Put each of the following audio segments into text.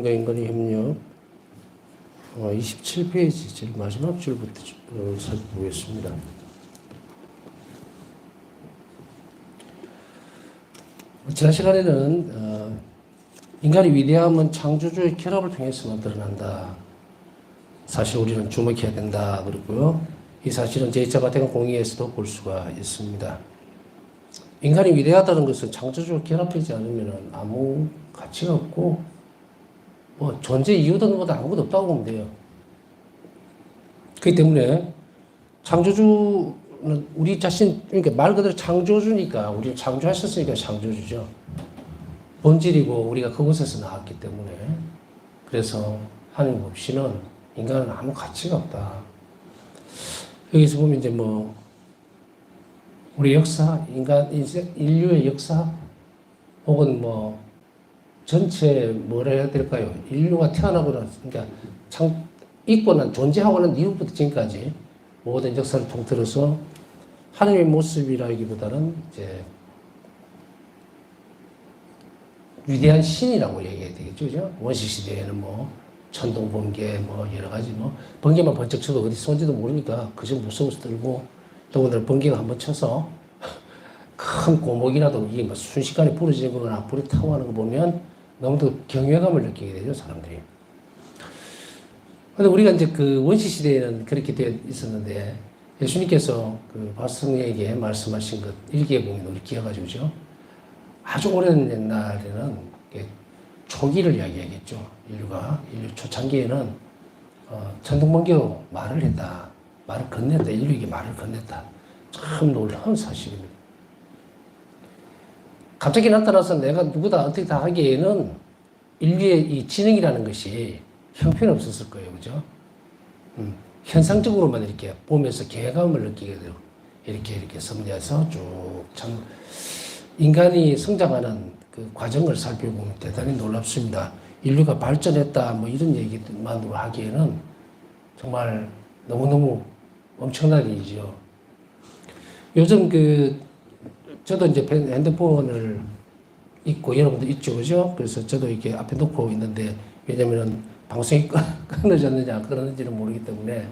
인간의 협력 27페이지 제일 마지막 줄부터 살펴보겠습니다. 지난 시간에는 인간의 위대함은 창조주의 결합을 통해서만 드러난다. 사실 우리는 주목해야 된다. 그리고요, 이 사실은 제2차 바티칸 공의에서도 볼 수가 있습니다. 인간이 위대하다는 것은 창조주와 결합되지 않으면 아무 가치가 없고 존재 이유도 없는 것도 아무것도 없다고 보면 돼요. 그렇기 때문에 창조주는 우리 자신, 그러니까 말 그대로 창조주니까, 우리를 창조하셨으니까 창조주죠. 본질이고 우리가 그곳에서 나왔기 때문에. 그래서 하나님 없이는 인간은 아무 가치가 없다. 여기서 보면 이제 우리 역사, 인류의 역사, 혹은 전체 뭐라 해야 될까요? 인류가 태어나거나, 그러니까 있거나 존재하고는 이후부터 지금까지 모든 역사를 통틀어서 하나님의 모습이라기보다는 이제 위대한 신이라고 얘기해야 되겠죠, 그죠? 원시 시대에는 천둥, 번개, 여러 가지 번개만 번쩍 쳐도 어디 쏜지도 모르니까 그저 무서워서 떨고, 더군다나 번개가 한번 쳐서 큰 고목이라도 이게 순식간에 부러지는 거나 불이 타고 가는 거 보면 너무도 경외감을 느끼게 되죠, 사람들이. 근데 우리가 이제 그 원시 시대에는 그렇게 되어 있었는데, 예수님께서 그 바성에게 말씀하신 것 일기에 보면 우리 기억하죠, 그죠? 아주 오랜 옛날에는 초기를 이야기하겠죠. 인류 초창기에는 천둥번개로 말을 했다. 말을 건넸다. 인류에게 말을 건넸다. 참 놀라운 사실입니다. 갑자기 나타나서 내가 누구다 어떻게 다 하기에는 인류의 이 지능이라는 것이 형편없었을 거예요. 그죠? 현상적으로만 이렇게 보면서 개감을 느끼게 되고, 이렇게 섭리해서 쭉 참, 인간이 성장하는 그 과정을 살펴보면 대단히 놀랍습니다. 인류가 발전했다, 이런 얘기만으로 하기에는 정말 너무너무 엄청난 일이죠. 요즘 저도 이제 핸드폰을 있고 여러분도 있죠, 그죠? 그래서 저도 이렇게 앞에 놓고 있는데, 왜냐면은 방송이 끊어졌느냐 안 끊어졌는지는 모르기 때문에,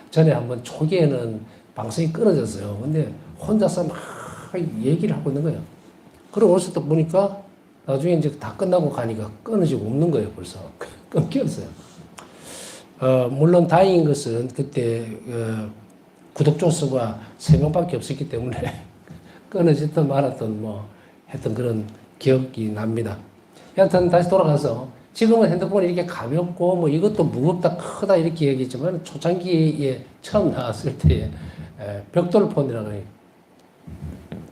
전에 한번 초기에는 방송이 끊어졌어요. 근데 혼자서 막 얘기를 하고 있는 거예요. 그러고 어디서 또 보니까 나중에 이제 다 끝나고 가니까 끊어지고 없는 거예요, 벌써. 끊겼어요. 물론 다행인 것은 그때 구독자 수가 3명밖에 없었기 때문에 끊어졌던 말았던 했던 그런 기억이 납니다. 여하튼 다시 돌아가서, 지금은 핸드폰이 이렇게 가볍고 이것도 무겁다 크다 이렇게 얘기했지만, 초창기에 처음 나왔을 때 벽돌폰이라고 해요.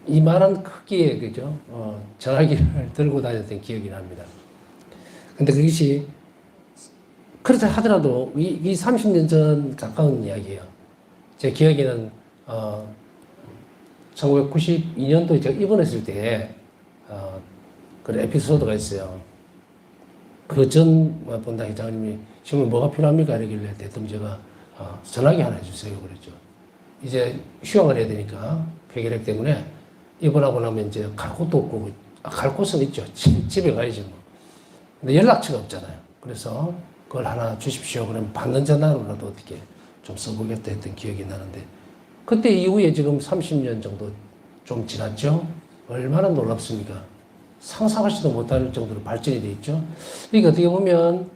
이만한 크기의, 그죠? 전화기를 들고 다녔던 기억이 납니다. 근데 그것이 그렇다 하더라도 이 30년 전 가까운 이야기예요. 제 기억에는 1992년도에 제가 입원했을 때 그런 에피소드가 있어요. 그 전 본당 회장님이 지금 뭐가 필요합니까? 이러길래 대뜸 제가 전화기 하나 해주세요. 그랬죠. 이제 휴양을 해야 되니까 폐결핵 때문에 입원하고 나면 이제 갈 곳도 없고, 갈 곳은 있죠. 집에 가야지 근데 연락처가 없잖아요. 그래서 그걸 하나 주십시오. 그러면 받는 전화로라도 어떻게 좀 써보겠다 했던 기억이 나는데, 그때 이후에 지금 30년 정도 좀 지났죠. 얼마나 놀랍습니까? 상상하지도 못할 정도로 발전이 돼 있죠. 그러니까 어떻게 보면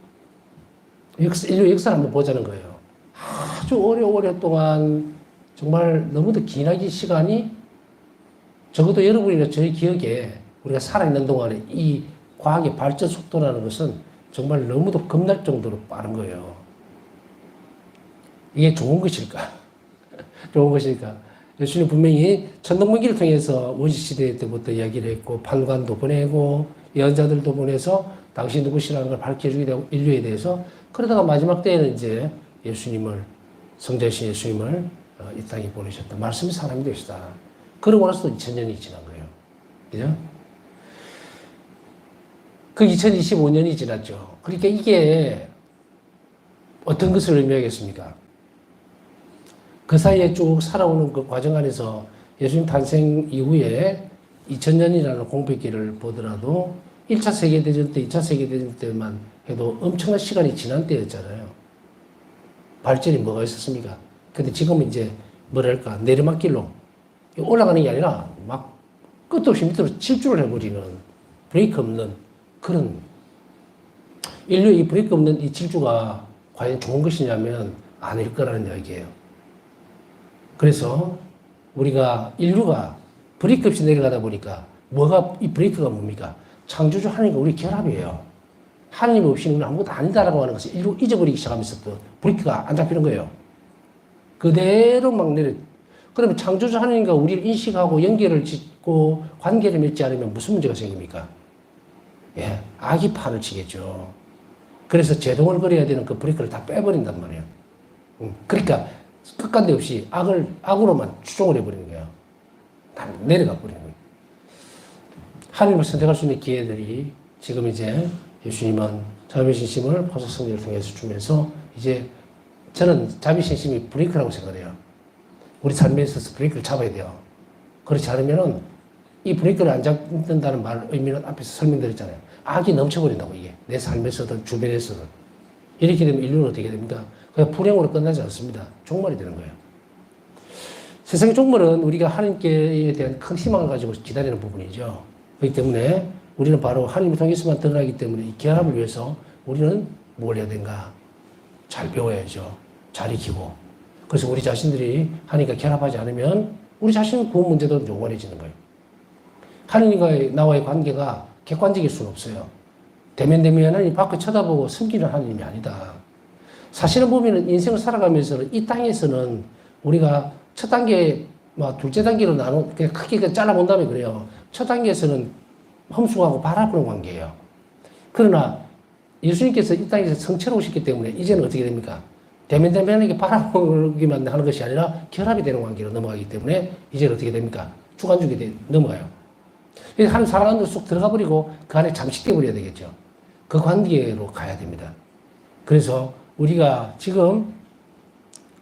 인류 역사를 한번 보자는 거예요. 아주 오랫동안 정말 너무도 기나긴 시간이, 적어도 여러분이나 저희 기억에 우리가 살아있는 동안에 이 과학의 발전 속도라는 것은 정말 너무도 겁날 정도로 빠른 거예요. 이게 좋은 것일까? 좋은 것일까? 예수님 분명히 천둥번개를 통해서 원시시대 때부터 이야기를 했고, 판관도 보내고 예언자들도 보내서 당신 누구시라는 걸 밝혀주게 되고, 인류에 대해서. 그러다가 마지막 때에는 이제 성자이신 예수님을 이 땅에 보내셨다. 말씀이 사람이 되시다. 그러고 나서 또 2000년이 지난 거예요. 그죠? 그 2025년이 지났죠. 그러니까 이게 어떤 것을 의미하겠습니까? 그 사이에 쭉 살아오는 그 과정 안에서 예수님 탄생 이후에 2000년이라는 공백기를 보더라도 1차 세계대전 때, 2차 세계대전 때만 해도 엄청난 시간이 지난 때였잖아요. 발전이 뭐가 있었습니까? 근데 지금은 이제 뭐랄까 내리막길로 올라가는 게 아니라 막 끝도 없이 밑으로 질주를 해버리는 브레이크 없는 그런 인류의 이 브레이크 없는 이 질주가 과연 좋은 것이냐면 아닐 거라는 이야기예요. 그래서 우리가 인류가 브레이크 없이 내려가다 보니까 이 브레이크가 뭡니까? 창조주 하나님과 우리 결합이에요. 하나님 없이는 우리는 아무것도 아니다라고 하는 것을 인류 잊어버리기 시작하면서 또 브레이크가 안 잡히는 거예요. 그대로 막 내려. 그러면 창조주 하나님과 우리를 인식하고 연결을 짓고 관계를 맺지 않으면 무슨 문제가 생깁니까? 예, 악이 판을 치겠죠. 그래서 제동을 걸어야 되는 그 브레이크를 다 빼버린단 말이에요. 그러니까 끝간데 없이 악으로만 추종을 해버리는 거예요. 다 내려가 버리는 거예요. 하나님을 선택할 수 있는 기회들이 지금 이제 예수님은 자비신심을 포석성리를 통해서 주면서 이제 저는 자비신심이 브레이크라고 생각해요. 우리 삶에 있어서 브레이크를 잡아야 돼요. 그렇지 않으면은 이 브레이크를 안 잡는다는 말 의미는 앞에서 설명드렸잖아요. 악이 넘쳐버린다고 이게. 내 삶에서든 주변에서든. 이렇게 되면 인류는 어떻게 됩니까? 그냥 불행으로 끝나지 않습니다. 종말이 되는 거예요. 세상의 종말은 우리가 하나님께 대한 큰 희망을 가지고 기다리는 부분이죠. 그렇기 때문에 우리는 바로 하나님을 통해서만 드러나기 때문에 이 결합을 위해서 우리는 뭘 해야 되는가? 잘 배워야죠. 잘 익히고. 그래서 우리 자신들이 하나님과 결합하지 않으면 우리 자신은 그 문제도 요원해지는 거예요. 하나님과의 나와의 관계가 객관적일 수는 없어요. 대면대면 하나님 밖을 쳐다보고 숨기는 하나님이 아니다. 사실은 보면 인생을 살아가면서는 이 땅에서는 우리가 첫 단계, 둘째 단계로 그냥 크게 잘라본다면 그래요. 첫 단계에서는 험숭하고 바라보는 관계예요. 그러나 예수님께서 이 땅에서 성체로 오셨기 때문에 이제는 어떻게 됩니까? 대면대면하게 바라보기만 하는 것이 아니라 결합이 되는 관계로 넘어가기 때문에 이제는 어떻게 됩니까? 주관적이 넘어가요. 그래서 한 사람 안으로 쑥 들어가 버리고 그 안에 잠식돼 버려야 되겠죠. 그 관계로 가야 됩니다. 그래서 우리가 지금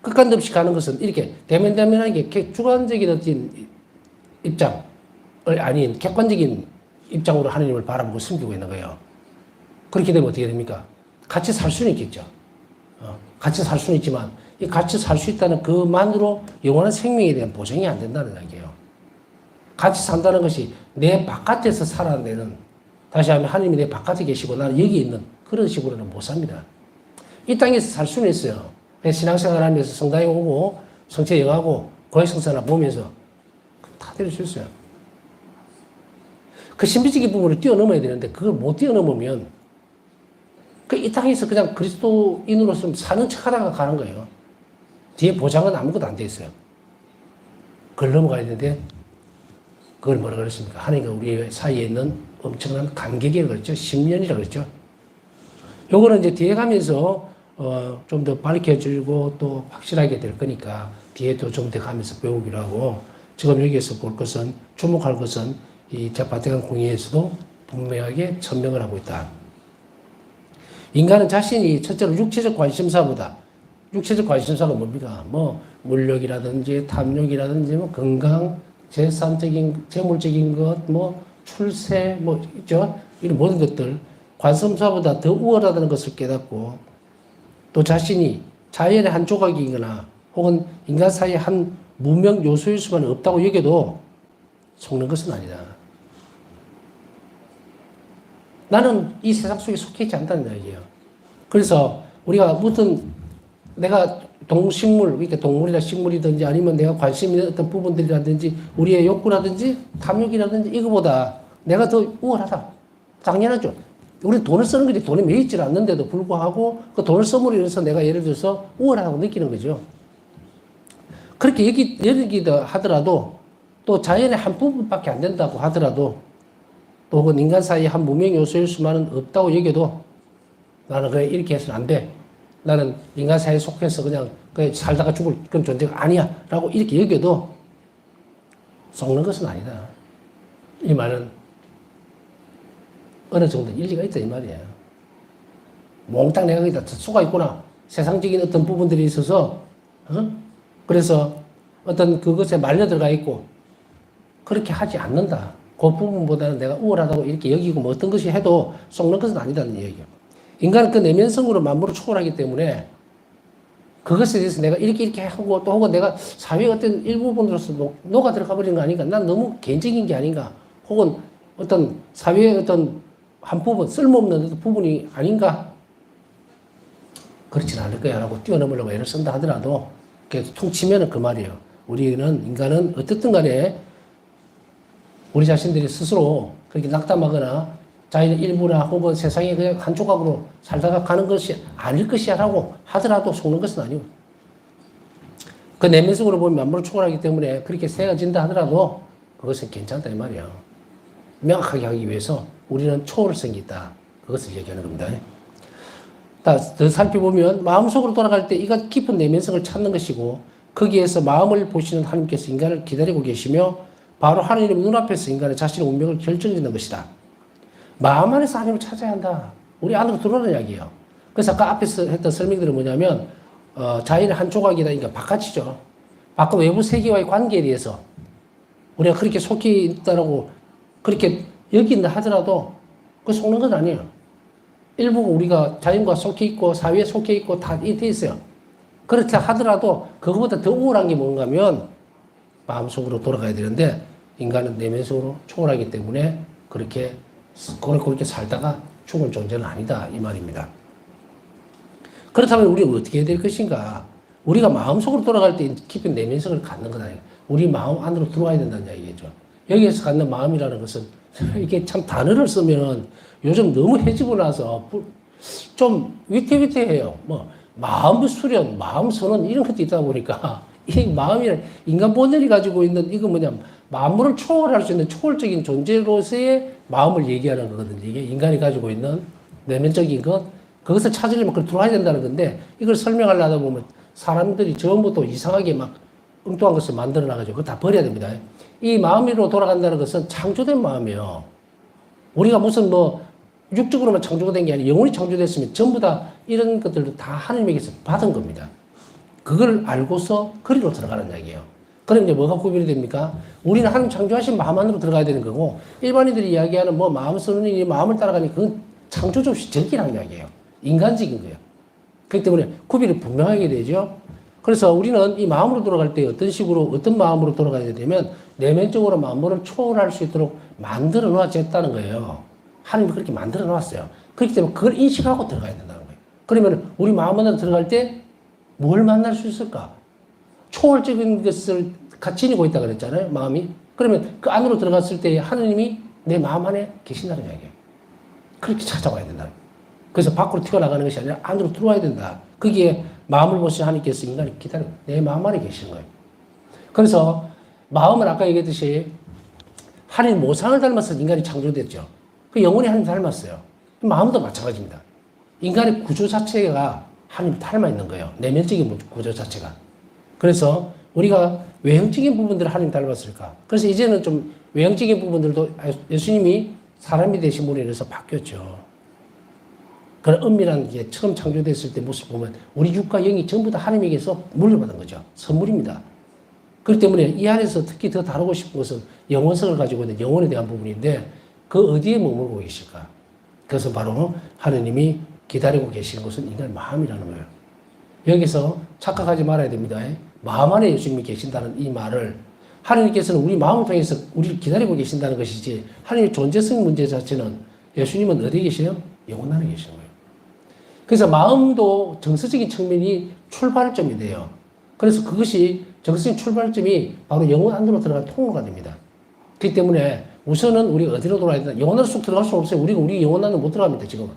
끝간도 없이 가는 것은 이렇게 대면대면하게 주관적인 어떤 입장을 아닌 객관적인 입장으로 하나님을 바라보고 숨기고 있는 거예요. 그렇게 되면 어떻게 됩니까? 같이 살 수는 있겠죠. 같이 살 수는 있지만 이 같이 살 수 있다는 그만으로 영원한 생명에 대한 보장이 안 된다는 이야기예요. 같이 산다는 것이 내 바깥에서 살아내는, 다시 하면 하나님이 내 바깥에 계시고 나는 여기 있는 그런 식으로는 못 삽니다. 이 땅에서 살 수는 있어요. 신앙생활 하면서 성당에 오고 성체 영하고 고해성사나 보면서 다 될 수 있어요. 그 신비적인 부분을 뛰어넘어야 되는데 그걸 못 뛰어넘으면 이 땅에서 그냥 그리스도인으로서 사는 척 하다가 가는 거예요. 뒤에 보장은 아무것도 안 돼 있어요. 그걸 넘어가야 되는데 그걸 뭐라 그랬습니까? 하나님과 우리 사이에 있는 엄청난 간격이라고 그랬죠. 10년이라고 그랬죠. 요거는 이제 뒤에 가면서 좀 더 밝혀지고 또 확실하게 될 거니까 뒤에 또 좀 더 가면서 배우기로 하고, 지금 여기에서 볼 것은, 주목할 것은 이 바티칸 공의에서도 분명하게 천명을 하고 있다. 인간은 자신이 첫째로 육체적 관심사가 뭡니까? 물욕이라든지 탐욕이라든지 건강, 재물적인 것, 출세, 있죠? 이런 모든 것들, 관심사보다 더 우월하다는 것을 깨닫고, 또 자신이 자연의 한 조각이거나 혹은 인간 사이의 한 무명 요소일 수만 없다고 여겨도 속는 것은 아니다. 나는 이 세상 속에 속해 있지 않다는 얘기예요. 그래서 우리가 무슨 내가 그러니까 동물이나 식물이든지 아니면 내가 관심 있는 어떤 부분들이라든지 우리의 욕구라든지 탐욕이라든지 이거보다 내가 더 우월하다. 당연하죠. 우리 돈을 쓰는 거지 돈이 매이질 않는데도 불구하고 그 돈을 써므로 인해서 내가 예를 들어서 우월하다고 느끼는 거죠. 그렇게 여기다 하더라도 또 자연의 한 부분밖에 안 된다고 하더라도 또 혹은 인간 사이에 한 무명 요소일 수만은 없다고 여겨도 나는 그래 이렇게 해서는 안 돼. 나는 인간 사이에 속해서 그냥 살다가 죽을 그런 존재가 아니야. 라고 이렇게 여겨도 속는 것은 아니다. 이 말은 어느 정도 일리가 있다 이 말이에요. 몽땅 내가 거기다 속아 있구나. 세상적인 어떤 부분들이 있어서 그래서 어떤 그것에 말려 들어가 있고 그렇게 하지 않는다. 그 부분보다는 내가 우월하다고 이렇게 여기고 어떤 것이 해도 속는 것은 아니다는 얘기예요. 인간은 그 내면성으로 만물을 초월하기 때문에 그것에 대해서 내가 이렇게 하고 또 혹은 내가 사회의 어떤 일부분으로서 녹아 들어가 버리는 거 아닌가? 난 너무 개인적인 게 아닌가? 혹은 어떤 사회의 어떤 한 부분, 쓸모없는 어떤 부분이 아닌가? 그렇진 않을 거야 라고 뛰어넘으려고 애를 쓴다 하더라도 퉁치면은 그 말이에요. 인간은 어떻든 간에 우리 자신들이 스스로 그렇게 낙담하거나 자기의 일부나 혹은 세상에 그냥 한 조각으로 살다가 가는 것이 아닐 것이야 라고 하더라도 속는 것은 아니고 그 내면적으로 보면 만물을 초월하기 때문에 그렇게 세워진다 하더라도 그것은 괜찮다 이 말이야. 명확하게 하기 위해서 우리는 초월성이 있다. 그것을 얘기하는 겁니다. 더 살펴보면 마음속으로 돌아갈 때 이가 깊은 내면성을 찾는 것이고 거기에서 마음을 보시는 하나님께서 인간을 기다리고 계시며 바로 하나님 눈앞에서 인간의 자신의 운명을 결정짓는 것이다. 마음 안에서 하나님을 찾아야 한다. 우리 안으로 들어오는 이야기예요. 그래서 아까 앞에서 했던 설명들은 뭐냐면 자연의 한 조각이다. 그러니까 바깥이죠. 바깥 외부 세계와의 관계에 대해서 우리가 그렇게 속해 있다라고 그렇게 여긴다 하더라도 그 속는 건 아니에요. 일부 우리가 자연과 속해 있고 사회에 속해 있고 다 돼 있어요. 그렇게 하더라도 그거보다 더 우월한 게 뭔가 하면 마음속으로 돌아가야 되는데 인간은 내면속으로 초월하기 때문에 그렇게 살다가 죽을 존재는 아니다 이 말입니다. 그렇다면 우리는 어떻게 해야 될 것인가? 우리가 마음속으로 돌아갈 때 깊은 내면성을 갖는 건 아니에요. 우리 마음 안으로 들어와야 된다는 얘기죠. 여기에서 갖는 마음이라는 것은 이게 참 단어를 쓰면 요즘 너무 해지고 나서 좀 위태위태해요. 마음 수련, 마음 선언 이런 것도 있다 보니까 이 마음이란 인간 본연이 가지고 있는 이거 만물을 초월할 수 있는 초월적인 존재로서의 마음을 얘기하는 거거든요. 이게 인간이 가지고 있는 내면적인 것, 그것을 찾으려면 그걸 들어와야 된다는 건데 이걸 설명하려다 보면 사람들이 전부 또 이상하게 막 엉뚱한 것을 만들어 나가지고 그거 다 버려야 됩니다. 이 마음으로 돌아간다는 것은 창조된 마음이에요. 우리가 무슨 육적으로만 창조가 된 게 아니라 영원히 창조됐으면 전부 다 이런 것들도 다 하나님에게서 받은 겁니다. 그걸 알고서 거리로 들어가는 이야기예요. 그럼 이제 뭐가 구별이 됩니까? 우리는 하나님 창조하신 마음 안으로 들어가야 되는 거고 일반인들이 이야기하는 마음 쓰는 마음을 따라가니 그건 창조적 적이라는 이야기예요. 인간적인 거예요. 그렇기 때문에 구별이 분명하게 되죠. 그래서 우리는 이 마음으로 돌아갈 때 어떤 마음으로 돌아가야 되냐면 내면적으로 만물을 초월할 수 있도록 만들어 놓았다는 거예요. 하나님이 그렇게 만들어 놓았어요. 그렇기 때문에 그걸 인식하고 들어가야 된다는 거예요. 그러면 우리 마음 안으로 들어갈 때 뭘 만날 수 있을까? 초월적인 것을 지니고 있다 그랬잖아요. 마음이. 그러면 그 안으로 들어갔을 때 하나님이 내 마음 안에 계신다는 이야기예요. 그렇게 찾아와야 된다. 그래서 밖으로 튀어나가는 것이 아니라 안으로 들어와야 된다. 거기에 마음을 보신 하나님께서 인간을 기다리고 내 마음 안에 계시는 거예요. 그래서 마음은 아까 얘기했듯이 하나님 모상을 닮아서 인간이 창조됐죠. 그 영혼이 하나님 닮았어요. 마음도 마찬가지입니다. 인간의 구조 자체가 하나님 닮아 있는 거예요. 내면적인 구조 자체가. 그래서 우리가 외형적인 부분들을 하나님 닮았을까? 그래서 이제는 좀 외형적인 부분들도 예수님이 사람이 되신 분에 의해서 바뀌었죠. 그런 은밀한 게 처음 창조됐을 때 모습 보면 우리 육과 영이 전부 다 하나님에게서 물려받은 거죠. 선물입니다. 그렇기 때문에 이 안에서 특히 더 다루고 싶은 것은 영원성을 가지고 있는 영혼에 대한 부분인데 그 어디에 머물고 계실까? 그래서 바로 하느님이 기다리고 계시는 것은 인간의 마음이라는 거예요. 여기서 착각하지 말아야 됩니다. 마음 안에 예수님이 계신다는 이 말을 하나님께서는 우리 마음을 통해서 우리를 기다리고 계신다는 것이지 하나님의 존재성 문제 자체는 예수님은 어디에 계세요? 영혼 안에 계시는 거예요. 그래서 마음도 정서적인 측면이 출발점이 돼요. 그래서 그것이 정서적인 출발점이 바로 영혼 안으로 들어갈 통로가 됩니다. 그렇기 때문에 우선은 우리가 어디로 돌아야 된다? 영혼 안으로 쑥 들어갈 수 없어요. 우리 영혼 안으로 못 들어갑니다, 지금은.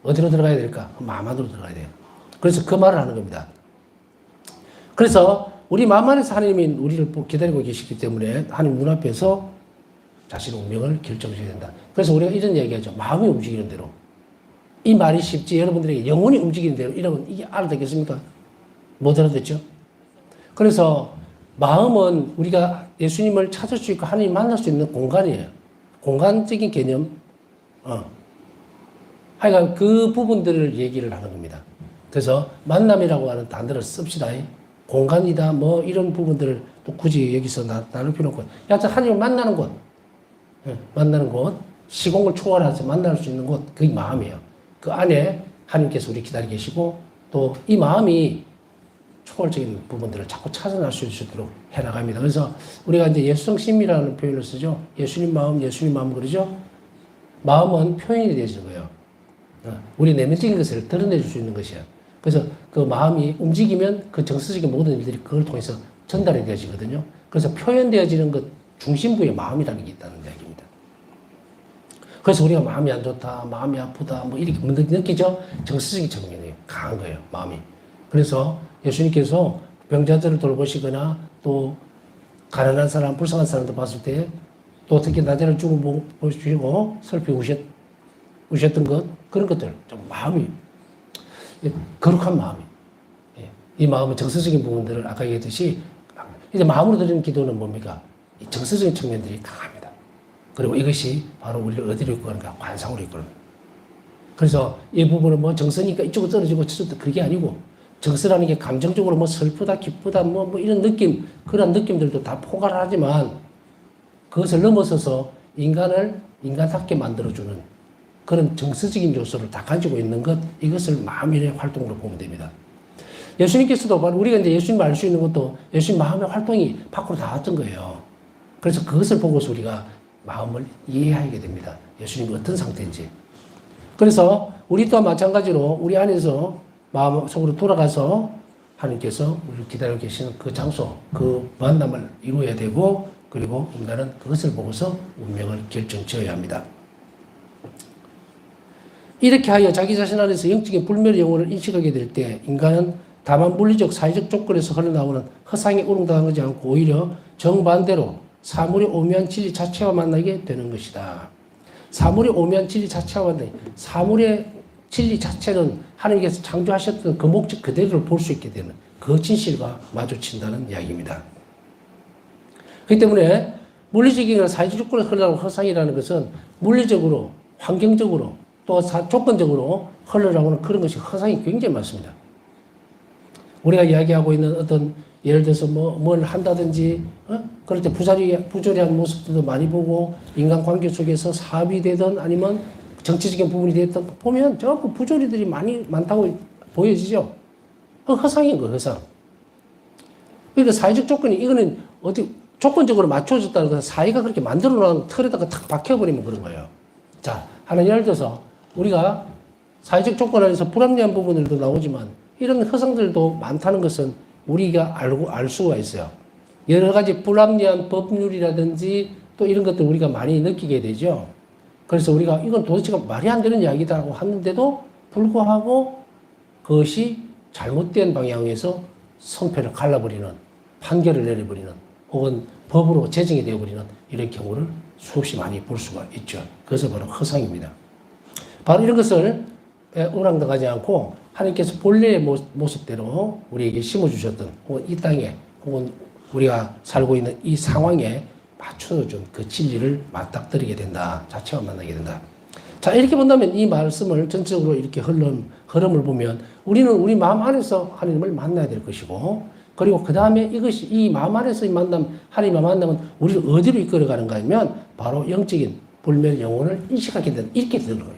어디로 들어가야 될까? 마음 안으로 들어가야 돼요. 그래서 그 말을 하는 겁니다. 그래서 우리 마음 안에서 하나님이 우리를 기다리고 계시기 때문에 하나님 눈앞에서 자신의 운명을 결정해야 된다. 그래서 우리가 이런 얘기하죠. 마음이 움직이는 대로. 이 말이 쉽지 여러분들에게 영혼이 움직이는 대로 이러면 이게 알아듣겠습니까? 못 알아듣죠? 그래서 마음은 우리가 예수님을 찾을 수 있고 하나님 만날 수 있는 공간이에요. 공간적인 개념. 하여간 그 부분들을 얘기를 하는 겁니다. 그래서 만남이라고 하는 단어를 씁시다. 공간이다 이런 부분들을 또 굳이 여기서 나눌 필요 없고 여하튼 하나님을 만나는 곳, 시공을 초월해서 만날 수 있는 곳, 그게 마음이에요. 그 안에 하나님께서 우리 기다리고 계시고 또 이 마음이 초월적인 부분들을 자꾸 찾아낼 수 있도록 해나갑니다. 그래서 우리가 이제 예수성심이라는 표현을 쓰죠. 예수님 마음 그러죠. 마음은 표현이 되어지는 거예요. 우리 내면적인 것을 드러내줄 수 있는 것이야. 그래서 그 마음이 움직이면 그 정서적인 모든 일들이 그걸 통해서 전달이 되어지거든요. 그래서 표현되어지는 것 중심부에 마음이라는 게 있다는 이야기입니다. 그래서 우리가 마음이 안 좋다, 마음이 아프다, 뭐 이렇게 느끼죠? 정서적인 측면이 강한 거예요, 마음이. 그래서 예수님께서 병자들을 돌보시거나 또 가난한 사람, 불쌍한 사람들 봤을 때 또 특히 나자를 주고 보시고 살피우셨던 것, 그런 것들, 좀 마음이, 거룩한 마음이. 이 마음의 정서적인 부분들을 아까 얘기했듯이 이제 마음으로 드리는 기도는 뭡니까? 이 정서적인 측면들이 강합니다. 그리고 이것이 바로 우리를 어디로 이끌어가는가? 관상으로 이끌어갑니다. 그래서 이 부분은 뭐 정서니까 이쪽으로 떨어지고 저쪽으로 그게 아니고 정서라는 게 감정적으로 뭐 슬프다, 기쁘다, 뭐 이런 느낌, 그런 느낌들도 다 포괄을 하지만 그것을 넘어서서 인간을 인간답게 만들어주는 그런 정서적인 요소를 다 가지고 있는 것, 이것을 마음의 활동으로 보면 됩니다. 예수님께서도 바로 우리가 이제 예수님을 알 수 있는 것도 예수님 마음의 활동이 밖으로 나왔던 거예요. 그래서 그것을 보고서 우리가 마음을 이해하게 됩니다. 예수님이 어떤 상태인지. 그래서 우리 또한 마찬가지로 우리 안에서 마음속으로 돌아가서 하나님께서 우리를 기다리고 계시는 그 장소, 그 만남을 이루어야 되고, 그리고 인간은 그것을 보고서 운명을 결정지어야 합니다. 이렇게 하여 자기 자신 안에서 영적인 불멸의 영혼을 인식하게 될 때 인간은 다만 물리적 사회적 조건에서 흘러나오는 허상에 우롱당하지 않고 오히려 정반대로 사물의 오묘한 진리 자체와 만나게 되는 것이다. 사물의 오묘한 진리 자체와 만나게, 사물의 진리 자체는 하나님께서 창조하셨던 그 목적 그대로를 볼 수 있게 되는 그 진실과 마주친다는 이야기입니다. 그렇기 때문에 물리적인 사회적 조건에서 흘러나오는 허상이라는 것은 물리적으로, 환경적으로 또 조건적으로 흘러나오는 그런 것이 허상이 굉장히 많습니다. 우리가 이야기하고 있는 어떤 예를 들어서 뭘 한다든지 그럴 때 부조리한 모습들도 많이 보고 인간관계 속에서 사업이 되든 아니면 정치적인 부분이 되든 보면 전부 부조리들이 많다고 보여지죠. 허상인 거예요, 허상. 그러니까 사회적 조건이 이거는 어디 조건적으로 맞춰졌다는 것은 사회가 그렇게 만들어 놓은 틀에다가 탁 박혀버리면 그런 거예요. 자, 하나 예를 들어서 우리가 사회적 조건 안에서 불합리한 부분들도 나오지만 이런 허상들도 많다는 것은 우리가 알 수가 있어요. 여러 가지 불합리한 법률이라든지 또 이런 것들 우리가 많이 느끼게 되죠. 그래서 우리가 이건 도대체 말이 안 되는 이야기다라고 하는데도 불구하고 그것이 잘못된 방향에서 성패를 갈라버리는, 판결을 내려버리는 혹은 법으로 제정이 되어버리는 이런 경우를 수없이 많이 볼 수가 있죠. 그것은 바로 허상입니다. 바로 이런 것을 우랑당하지 않고 하나님께서 본래의 모습대로 우리에게 심어주셨던 혹은 이 땅에 혹은 우리가 살고 있는 이 상황에 맞춰준 그 진리를 맞닥뜨리게 된다. 자체와 만나게 된다. 자, 이렇게 본다면 이 말씀을 전적으로 이렇게 흐름을 보면 우리는 우리 마음 안에서 하나님을 만나야 될 것이고, 그리고 그 다음에 이것이 이 마음 안에서의 만남, 하나님과 만남은 우리를 어디로 이끌어가는가 하면 바로 영적인 불멸 영혼을 인식하게 된다. 이렇게 되는 거예요.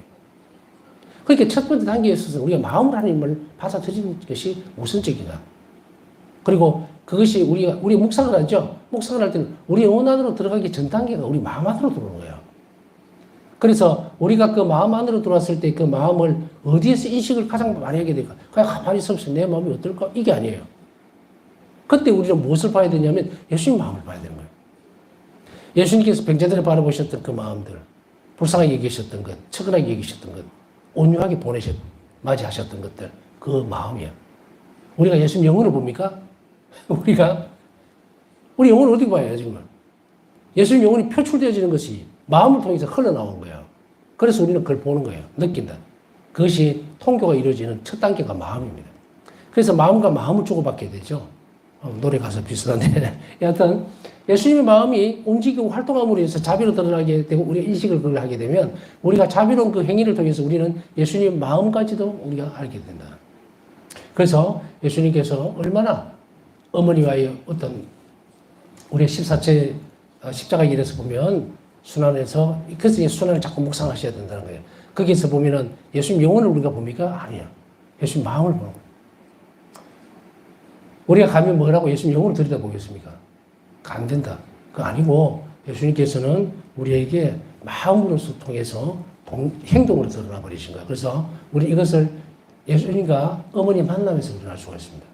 그러니까 첫 번째 단계에 있어서 우리가 마음으로 하나님을 받아들이는 것이 우선적이다. 그리고 그것이 우리 묵상을 하죠. 묵상을 할 때는 우리 영혼 안으로 들어가기 전 단계가 우리 마음 안으로 들어오는 거예요. 그래서 우리가 그 마음 안으로 들어왔을 때 그 마음을 어디에서 인식을 가장 많이 하게 될까? 그냥 가만히 있으면 내 마음이 어떨까? 이게 아니에요. 그때 우리는 무엇을 봐야 되냐면 예수님 마음을 봐야 되는 거예요. 예수님께서 병자들을 바라보셨던 그 마음들, 불쌍하게 여기셨던 것, 측은하게 여기셨던 것, 온유하게 맞이하셨던 것들, 그 마음이야. 우리가 예수님 영혼을 봅니까? 우리 영혼을 어디 봐요, 정말? 예수님 영혼이 표출되어지는 것이 마음을 통해서 흘러나온 거예요. 그래서 우리는 그걸 보는 거예요. 느낀다. 그것이 통교가 이루어지는 첫 단계가 마음입니다. 그래서 마음과 마음을 주고받게 되죠. 노래 가사 비슷한데. 여하튼, 예수님의 마음이 움직이고 활동함으로 해서 자비로 드러나게 되고 우리가 인식을 그걸 하게 되면 우리가 자비로운 그 행위를 통해서 우리는 예수님의 마음까지도 우리가 알게 된다. 그래서 예수님께서 얼마나 어머니와의 어떤 우리의 14체 십자가 일에서 보면 순환해서 그래서 순환을 자꾸 묵상하셔야 된다는 거예요. 거기서 보면은 예수님 영혼을 우리가 봅니까? 아니에요. 예수님 마음을 보는 거예요. 우리가 가면 뭐라고 예수님 영혼을 들여다보겠습니까? 안 된다. 그거 아니고 예수님께서는 우리에게 마음으로서 통해서 행동으로 드러나 버리신 거예요. 그래서 우리 이것을 예수님과 어머니 만나면서 우리는 알 수가 있습니다.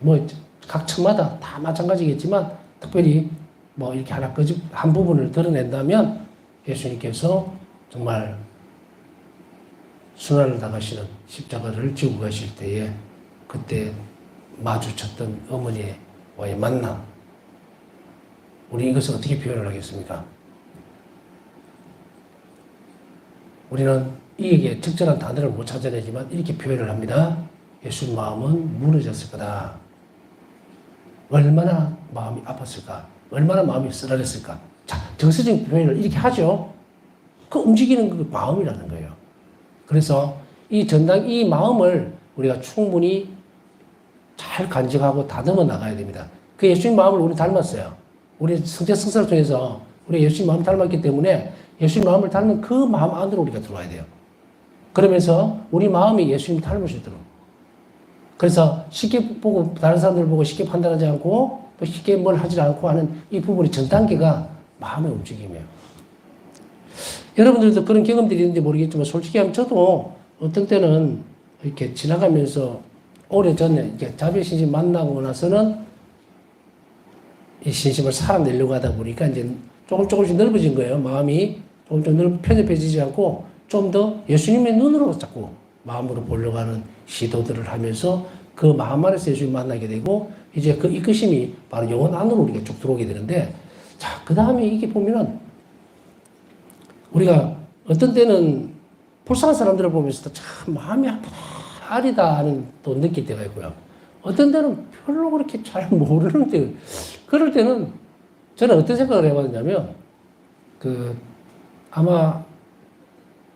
뭐 각 처마다 다 마찬가지겠지만 특별히 뭐 이렇게 하나 한 부분을 드러낸다면 예수님께서 정말 순환을 당하시는 십자가를 지고 가실 때에 그때 마주쳤던 어머니와의 만남, 우리 이것을 어떻게 표현을 하겠습니까? 우리는 이에게 적절한 단어를 못 찾아내지만 이렇게 표현을 합니다. 예수님 마음은 무너졌을 거다. 얼마나 마음이 아팠을까? 얼마나 마음이 쓰라렸을까? 자, 정서적인 표현을 이렇게 하죠. 그 움직이는 그 마음이라는 거예요. 그래서 이 마음을 우리가 충분히 잘 간직하고 다듬어 나가야 됩니다. 그 예수님 마음을 우리 닮았어요. 우리 성자 성사를 통해서 우리 예수님 마음 닮았기 때문에 예수님 마음을 닮은 그 마음 안으로 우리가 들어와야 돼요. 그러면서 우리 마음이 예수님 닮을 수 있도록. 그래서 쉽게 보고 다른 사람들 보고 쉽게 판단하지 않고 또 쉽게 뭘 하지 않고 하는 이 부분이 전 단계가 마음의 움직임이에요. 여러분들도 그런 경험들이 있는지 모르겠지만 솔직히 하면 저도 어떤 때는 이렇게 지나가면서 오래전에 이제 자비신심 만나고 나서는 이 신심을 살아내려고 하다 보니까 이제 조금씩 넓어진 거예요. 마음이 조금 편협해지지 않고 좀 더 예수님의 눈으로 자꾸 마음으로 보려고 하는 시도들을 하면서 그 마음 안에서 예수님 만나게 되고 이제 그 이끄심이 바로 영혼 안으로 우리가 쭉 들어오게 되는데, 자, 그 다음에 이게 보면은 우리가 어떤 때는 불쌍한 사람들을 보면서도 참 마음이 아리다 하는 또 느낄 때가 있고요. 어떤 때는 별로 그렇게 잘 모르는데, 그럴 때는 저는 어떤 생각을 해봤냐면, 아마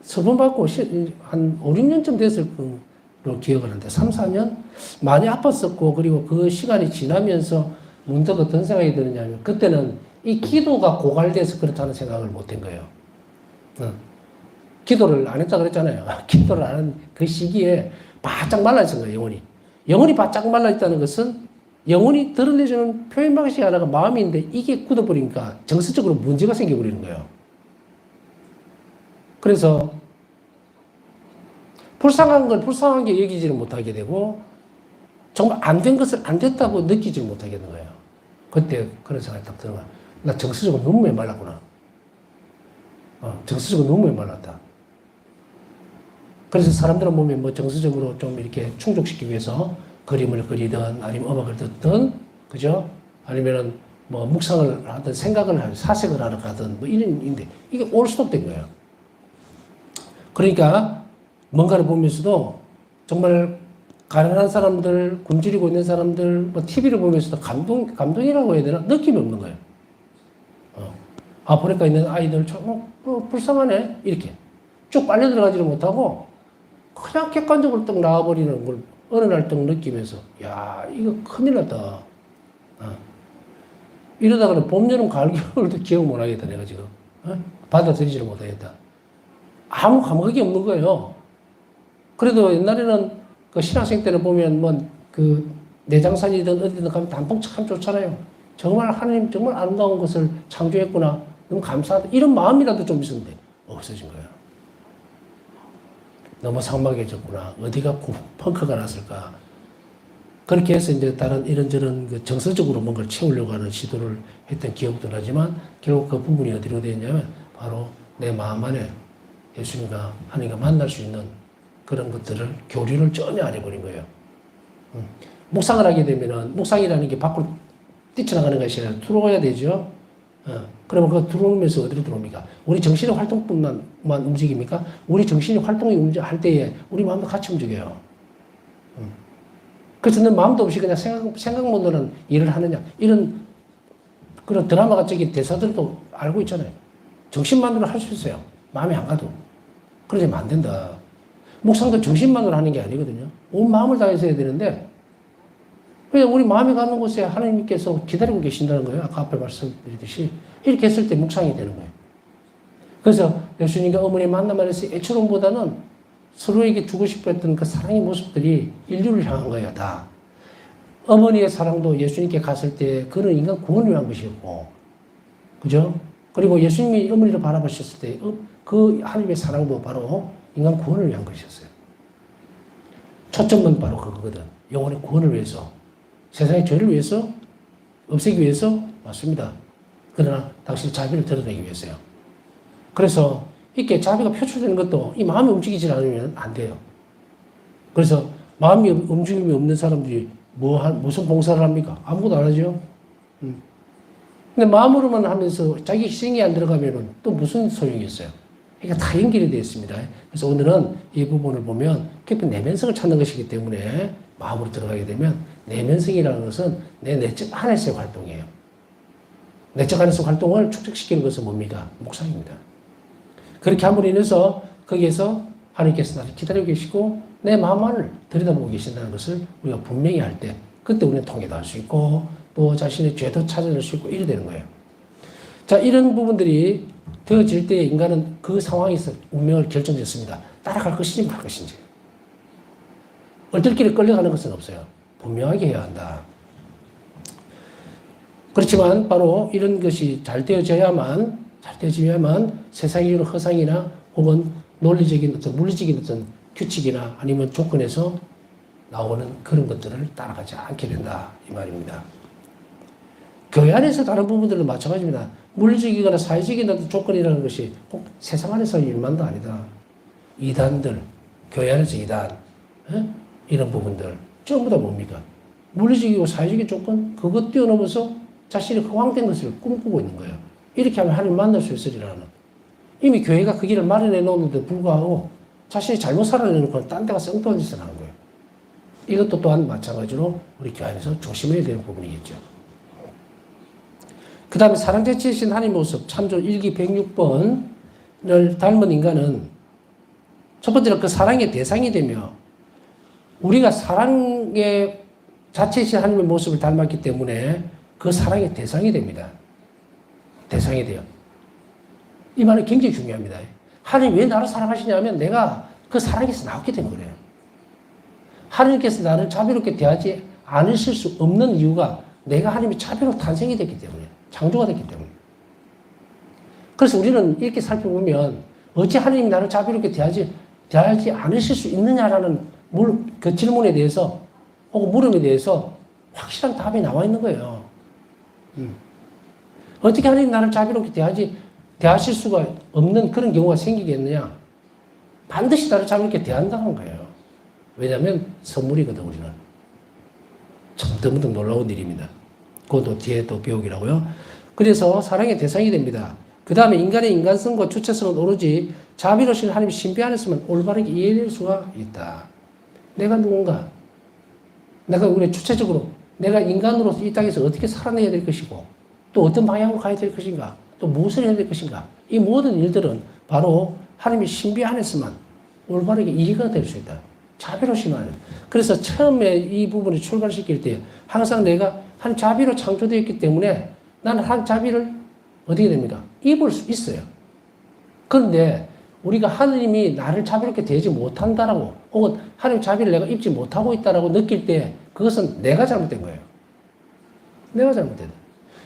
처분받고 한 5, 6년쯤 됐을 걸로 기억을 하는데, 3, 4년? 많이 아팠었고, 그리고 그 시간이 지나면서 문득 어떤 생각이 드느냐면, 그때는 이 기도가 고갈돼서 그렇다는 생각을 못 한 거예요. 기도를 안 했다 그랬잖아요. 기도를 안 한 그 시기에 바짝 말라있은 거예요, 영혼이. 영혼이 바짝 말라있다는 것은 영혼이 드러내주는 표현 방식이 하나가 마음인데 이게 굳어버리니까 정서적으로 문제가 생겨버리는 거예요. 그래서 불쌍한 걸 불쌍하게 여기지를 못하게 되고 정말 안 된 것을 안 됐다고 느끼지 못하게 되는 거예요. 그때 그런 생각이 딱 들어요. 나 정서적으로 너무 메말랐구나. 정서적으로 너무 메말랐다. 그래서 사람들은 보면 뭐 정서적으로 좀 이렇게 충족시키기 위해서 그림을 그리든 아니면 음악을 듣든, 그죠? 아니면은 뭐 묵상을 하든 생각을 하든 사색을 하러 가든 뭐 이런 인데 이게 올 수도 없던 거예요. 그러니까 뭔가를 보면서도 정말 가난한 사람들, 굶주리고 있는 사람들, 뭐 TV를 보면서도 감동이라고 해야 되나? 느낌이 없는 거예요. 아프리카 있는 아이들 참 불쌍하네. 이렇게 쭉 빨려 들어가지를 못하고 그냥 객관적으로 딱 나와버리는 걸 어느 날 딱 느끼면서, 야, 이거 큰일 났다. 이러다가는 봄, 여름, 가을, 겨울도 기억 못 하겠다, 내가 지금. 받아들이지를 못하겠다. 아무 감각이 없는 거예요. 그래도 옛날에는 그 신학생 때는 보면 내장산이든 어디든 가면 단풍 참 좋잖아요. 정말 하나님 정말 아름다운 것을 창조했구나. 너무 감사하다. 이런 마음이라도 좀 있었는데 없어진 거예요. 너무 삭막해졌구나. 어디가 펑크가 났을까. 그렇게 해서 이제 다른 이런저런 정서적으로 뭔가를 채우려고 하는 시도를 했던 기억도 나지만 결국 그 부분이 어디로 되었냐면 바로 내 마음 안에 예수님과 하나님과 만날 수 있는 그런 것들을 교류를 전혀 안 해버린 거예요. 묵상을 하게 되면은 묵상이라는 게 밖으로 뛰쳐나가는 것이 아니라 들어와야 되죠. 그러면 그 들어오면서 어디로 들어옵니까? 우리 정신의 활동뿐만 움직입니까? 우리 정신의 활동이 할 때에 우리 마음도 같이 움직여요. 그래서 너 마음도 없이 그냥 생각만으로는 일을 하느냐. 이런 그런 드라마 같은 대사들도 알고 있잖아요. 정신만으로 할 수 있어요. 마음이 안 가도. 그러면 안 된다. 묵상도 정신만으로 하는 게 아니거든요. 온 마음을 다해서 해야 되는데, 그냥 우리 마음이 가는 곳에 하나님께서 기다리고 계신다는 거예요. 아까 앞에 말씀드렸듯이. 이렇게 했을 때 묵상이 되는 거예요. 그래서 예수님과 어머니 만남 안에서 애처rom보다는 서로에게 주고 싶어 했던 그 사랑의 모습들이 인류를 향한 거예요, 다. 어머니의 사랑도 예수님께 갔을 때 그는 인간 구원을 위한 것이었고, 그죠? 그리고 예수님이 어머니를 바라보셨을 때 그 하나님의 사랑도 바로 인간 구원을 위한 것이었어요. 초점은 바로 그거거든. 영혼의 구원을 위해서, 세상의 죄를 위해서, 없애기 위해서 맞습니다. 그러나 당신의 자비를 드러내기 위해서요. 그래서 이렇게 자비가 표출되는 것도 이 마음이 움직이지 않으면 안 돼요. 그래서 마음이 움직임이 없는 사람들이 무슨 봉사를 합니까? 아무것도 안 하죠. 근데 마음으로만 하면서 자기 희생이 안 들어가면은 또 무슨 소용이 있어요? 그러니까 다 연결이 되어 있습니다. 그래서 오늘은 이 부분을 보면 깊은 내면성을 찾는 것이기 때문에 마음으로 들어가게 되면 내면성이라는 것은 내 내적 안에서의 활동이에요. 내적 안에서 활동을 축적시키는 것은 뭡니까? 묵상입니다. 그렇게 함으로 인해서 거기에서 하나님께서 나를 기다리고 계시고 내 마음만을 들여다보고 계신다는 것을 우리가 분명히 할 때 그때 우리는 통해도 할 수 있고 또 자신의 죄도 찾아낼 수 있고 이래 되는 거예요. 자, 이런 부분들이 되어질 때 인간은 그 상황에서 운명을 결정짓습니다. 따라갈 것인지 말 것인지. 얼떨결에 끌려가는 것은 없어요. 분명하게 해야 한다. 그렇지만 바로 이런 것이 잘 되어져야만 세상에 이런 허상이나 혹은 논리적인 어떤 물리적인 어떤 규칙이나 아니면 조건에서 나오는 그런 것들을 따라가지 않게 된다. 이 말입니다. 교회 안에서 다른 부분들은 마찬가지입니다. 물리적이거나 사회적인 어떤 조건이라는 것이 꼭 세상 안에서 일만도 아니다. 이단들, 교회 안에서 이단, 이런 부분들 전부 다 뭡니까? 물리적이고 사회적인 조건, 그것 뛰어넘어서 자신이 허황된 것을 꿈꾸고 있는 거예요. 이렇게 하면 하나님 만날 수 있으리라는. 이미 교회가 그 길을 마련해 놓는데 불구하고 자신이 잘못 살아내놓고 딴 데 가서 엉뚱한 짓을 하는 거예요. 이것도 또한 마찬가지로 우리 교회 안에서 조심해야 되는 부분이겠죠. 그 다음에 사랑 자체이신 하나님 모습, 참조 1기 106번을 닮은 인간은 첫 번째로 그 사랑의 대상이 되며 우리가 사랑의 자체이신 하나님의 모습을 닮았기 때문에 그 사랑의 대상이 됩니다. 대상이 돼요. 이 말은 굉장히 중요합니다. 하나님 왜 나를 사랑하시냐면 내가 그 사랑에서 나왔기 때문에 그래요. 하나님께서 나를 자비롭게 대하지 않으실 수 없는 이유가 내가 하나님의 자비로 탄생이 됐기 때문에, 창조가 됐기 때문에. 그래서 우리는 이렇게 살펴보면 어찌 하나님이 나를 자비롭게 대하지 않으실 수 있느냐라는 그 질문에 대해서 혹은 물음에 대해서 확실한 답이 나와 있는 거예요. 어떻게 하나님 나를 자비롭게 대하실 수가 없는 그런 경우가 생기겠느냐? 반드시 나를 자비롭게 대한다는 거예요. 왜냐하면 선물이거든, 우리는. 참 너무도 놀라운 일입니다. 그것도 뒤에 또 배우기라고요. 그래서 사랑의 대상이 됩니다. 그 다음에 인간의 인간성과 주체성은 오로지 자비로우신 하나님의 신비 안에서만 올바르게 이해될 수가 있다. 내가 누군가, 내가 우리 주체적으로 내가 인간으로서 이 땅에서 어떻게 살아내야 될 것이고 또 어떤 방향으로 가야 될 것인가 또 무엇을 해야 될 것인가 이 모든 일들은 바로 하나님의 신비 안에서만 올바르게 이해가 될 수 있다. 자비로우신 하나님. 그래서 처음에 이 부분을 출발시킬 때 항상 내가 한 자비로 창조되었기 때문에 나는 한 자비를 어떻게 됩니까? 입을 수 있어요. 그런데 우리가 하느님이 나를 자비롭게 대하지 못한다라고 혹은 하나님 자비를 내가 입지 못하고 있다라고 느낄 때 그것은 내가 잘못된 거예요. 내가 잘못된.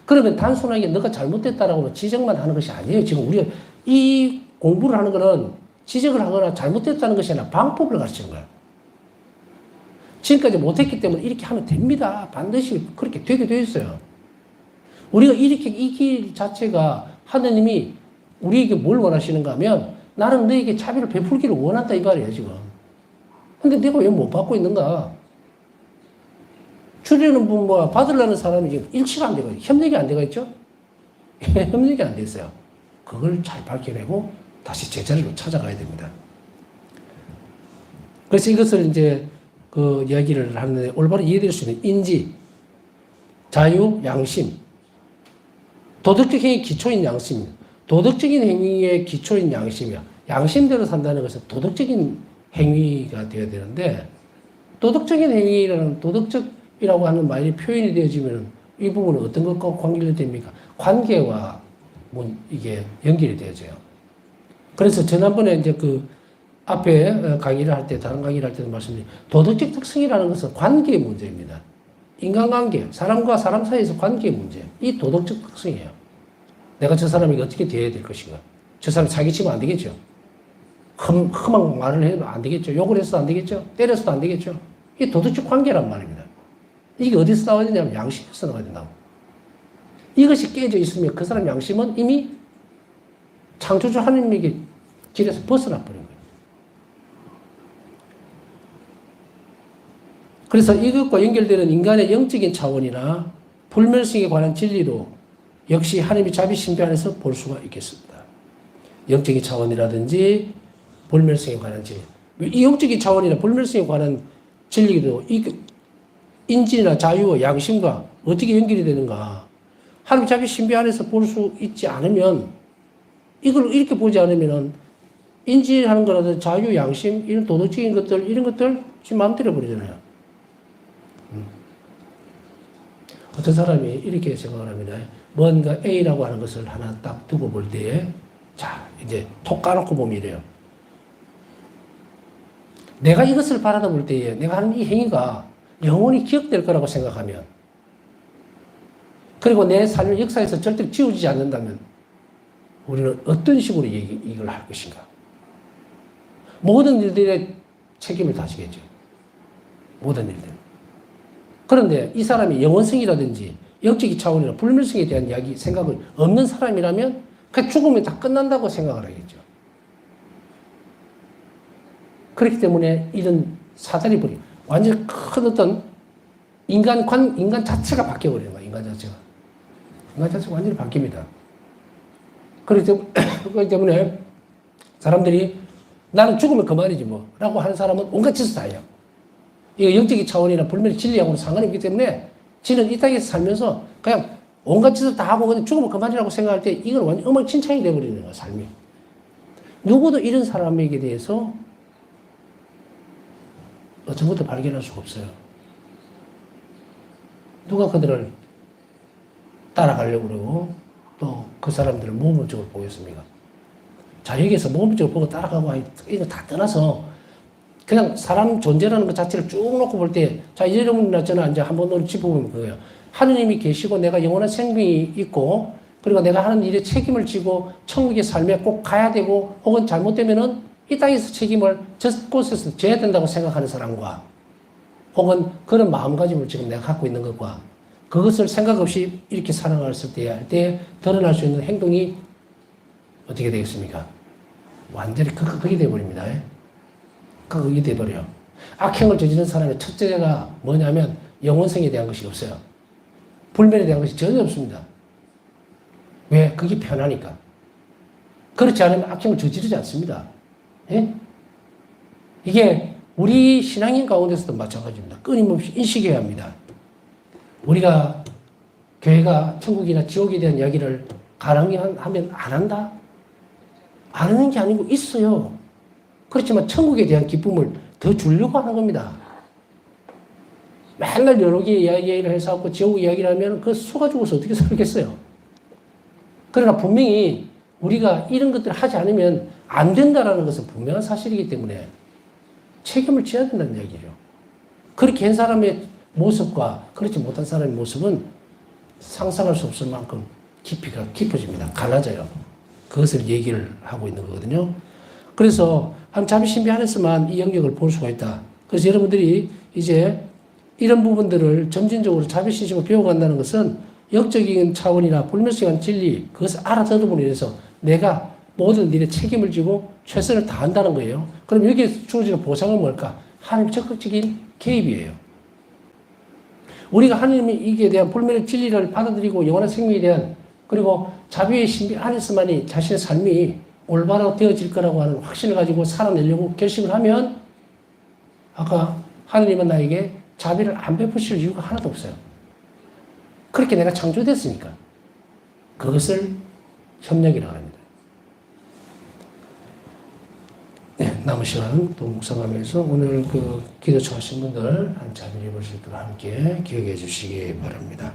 그러면 단순하게 너가 잘못됐다라고 지적만 하는 것이 아니에요. 지금 우리가 이 공부를 하는 거는 지적을 하거나 잘못됐다는 것이 아니라 방법을 가르치는 거예요. 지금까지 못했기 때문에 이렇게 하면 됩니다. 반드시 그렇게 되게 되어 있어요. 우리가 이렇게 이 길 자체가 하느님이 우리에게 뭘 원하시는가 하면 나는 너에게 자비를 베풀기를 원한다 이 말이에요 지금. 근데 내가 왜 못 받고 있는가? 주려는 분과 받으려는 사람이 지금 일치가 안 되고 협력이 안 되고 있죠? 협력이 안 돼 있어요. 그걸 잘 밝혀내고 다시 제자리로 찾아가야 됩니다. 그래서 이것을 이제 그 이야기를 하는데 올바로 이해될 수 있는 인지, 자유, 양심, 도덕적 행위의 기초인 양심입니다. 도덕적인 행위의 기초인 양심이야. 양심대로 산다는 것은 도덕적인 행위가 되어야 되는데 도덕적인 행위라는 도덕적이라고 하는 말이 표현이 되어지면 이 부분은 어떤 것과 관계가 됩니까? 관계와 이게 연결이 되어져요. 그래서 지난번에 이제 그 앞에 강의를 할 때, 다른 강의를 할 때도 말씀드린 도덕적 특성이라는 것은 관계의 문제입니다. 인간관계, 사람과 사람 사이에서 관계의 문제. 이 도덕적 특성이에요. 내가 저 사람에게 어떻게 대해야 될 것인가. 저 사람 사기치면 안 되겠죠. 험한 말을 해도 안 되겠죠. 욕을 해서도 안 되겠죠. 때려서도 안 되겠죠. 이게 도덕적 관계란 말입니다. 이게 어디서 나와야 되냐면 양심에서 나와야 된다고. 이것이 깨져 있으면 그 사람 양심은 이미 창조주 하나님에게 길에서 벗어나 버린 거예요. 그래서 이것과 연결되는 인간의 영적인 차원이나 불멸성에 관한 진리도 역시 하나님의 자비신비 안에서 볼 수가 있겠습니다. 영적인 차원이라든지 불멸성에 관한 진리. 이 영적인 차원이나 불멸성에 관한 진리도 인지나 자유와 양심과 어떻게 연결이 되는가. 하나님 자비신비 안에서 볼 수 있지 않으면 이걸 이렇게 보지 않으면 인지하는 거라든지 자유, 양심, 이런 도덕적인 것들, 이런 것들 지금 마음대로 버리잖아요. 어떤 사람이 이렇게 생각을 합니다. 뭔가 A라고 하는 것을 하나 딱 두고 볼 때에, 자, 이제 톡 까놓고 보면 이래요. 내가 이것을 바라다 볼 때에 내가 하는 이 행위가 영원히 기억될 거라고 생각하면, 그리고 내 삶의 역사에서 절대로 지워지지 않는다면, 우리는 어떤 식으로 이걸 할 것인가? 모든 일들의 책임을 다지겠죠. 모든 일들. 그런데 이 사람이 영원성이라든지 영적인 차원이나 불멸성에 대한 이야기, 생각을 없는 사람이라면 그 죽으면 다 끝난다고 생각을 하겠죠. 그렇기 때문에 이런 사단이 버린 완전 큰 어떤 인간 자체가 바뀌어버리는 거야. 인간 자체가 완전히 바뀝니다. 그렇기 때문에 사람들이 나는 죽으면 그만이지 뭐 라고 하는 사람은 온갖 짓을 다 해요. 이거 영적인 차원이나 불멸의 진리하고는 상관이 없기 때문에 지는 이 땅에서 살면서 그냥 온갖 짓을 다 하고 그냥 죽으면 그만이라고 생각할 때 이건 완전 엉망진창이 돼버리는 거야, 삶이. 누구도 이런 사람에게 대해서 어떤 것도 발견할 수가 없어요. 누가 그들을 따라가려고 그러고 또 그 사람들을 모범적으로 보겠습니까? 자, 여기에서 모범적으로 보고 따라가고 이거 다 떠나서 그냥 사람 존재라는 것 자체를 쭉 놓고 볼 때, 자, 여러분이나 저는 이제 한번 짚어보면 그거예요. 하느님이 계시고 내가 영원한 생명이 있고, 그리고 내가 하는 일에 책임을 지고 천국의 삶에 꼭 가야 되고, 혹은 잘못되면은 이 땅에서 책임을 저 곳에서 져야 된다고 생각하는 사람과, 혹은 그런 마음가짐을 지금 내가 갖고 있는 것과, 그것을 생각 없이 이렇게 살아갔을 때, 할 때 드러날 수 있는 행동이 어떻게 되겠습니까? 완전히 극이 되어버립니다. 극이 되어버려요. 악행을 저지른 사람의 첫째가 뭐냐면 영원성에 대한 것이 없어요. 불멸에 대한 것이 전혀 없습니다. 왜? 그게 편하니까. 그렇지 않으면 악행을 저지르지 않습니다. 예? 이게 우리 신앙인 가운데서도 마찬가지입니다. 끊임없이 인식해야 합니다. 우리가 교회가 천국이나 지옥에 대한 이야기를 가능히 하면 안 한다? 안 하는 게 아니고 있어요. 그렇지만 천국에 대한 기쁨을 더 주려고 하는 겁니다. 맨날 여러 개의 이야기를 해서 하고 지옥 이야기를 하면 그 수가 죽어서 어떻게 살겠어요? 그러나 분명히 우리가 이런 것들을 하지 않으면 안 된다는 것은 분명한 사실이기 때문에 책임을 져야 된다는 얘기죠. 그렇게 한 사람의 모습과 그렇지 못한 사람의 모습은 상상할 수 없을 만큼 깊이가 깊어집니다. 갈라져요. 그것을 얘기를 하고 있는 거거든요. 그래서 한 자비신비 안에서만 이 영역을 볼 수가 있다. 그래서 여러분들이 이제 이런 부분들을 점진적으로 자비신심을 배워간다는 것은 영적인 차원이나 불멸성한 진리, 그것을 알아들음으로 인해서 내가 모든 일에 책임을 지고 최선을 다한다는 거예요. 그럼 여기에 주어지는 보상은 뭘까? 하나님의 적극적인 개입이에요. 우리가 하나님에 대한 불멸의 진리를 받아들이고 영원한 생명에 대한, 그리고 자비의 신비 안에서만이 자신의 삶이 올바로 되어질 거라고 하는 확신을 가지고 살아내려고 결심을 하면, 아까 하나님은 나에게 자비를 안 베푸실 이유가 하나도 없어요. 그렇게 내가 창조됐으니까. 그것을 협력이라고 합니다. 네, 남은 시간 또 묵상하면서 오늘 그 기도 청하신 분들 한 자비를 입을 수 있도록 함께 기억해 주시기 바랍니다.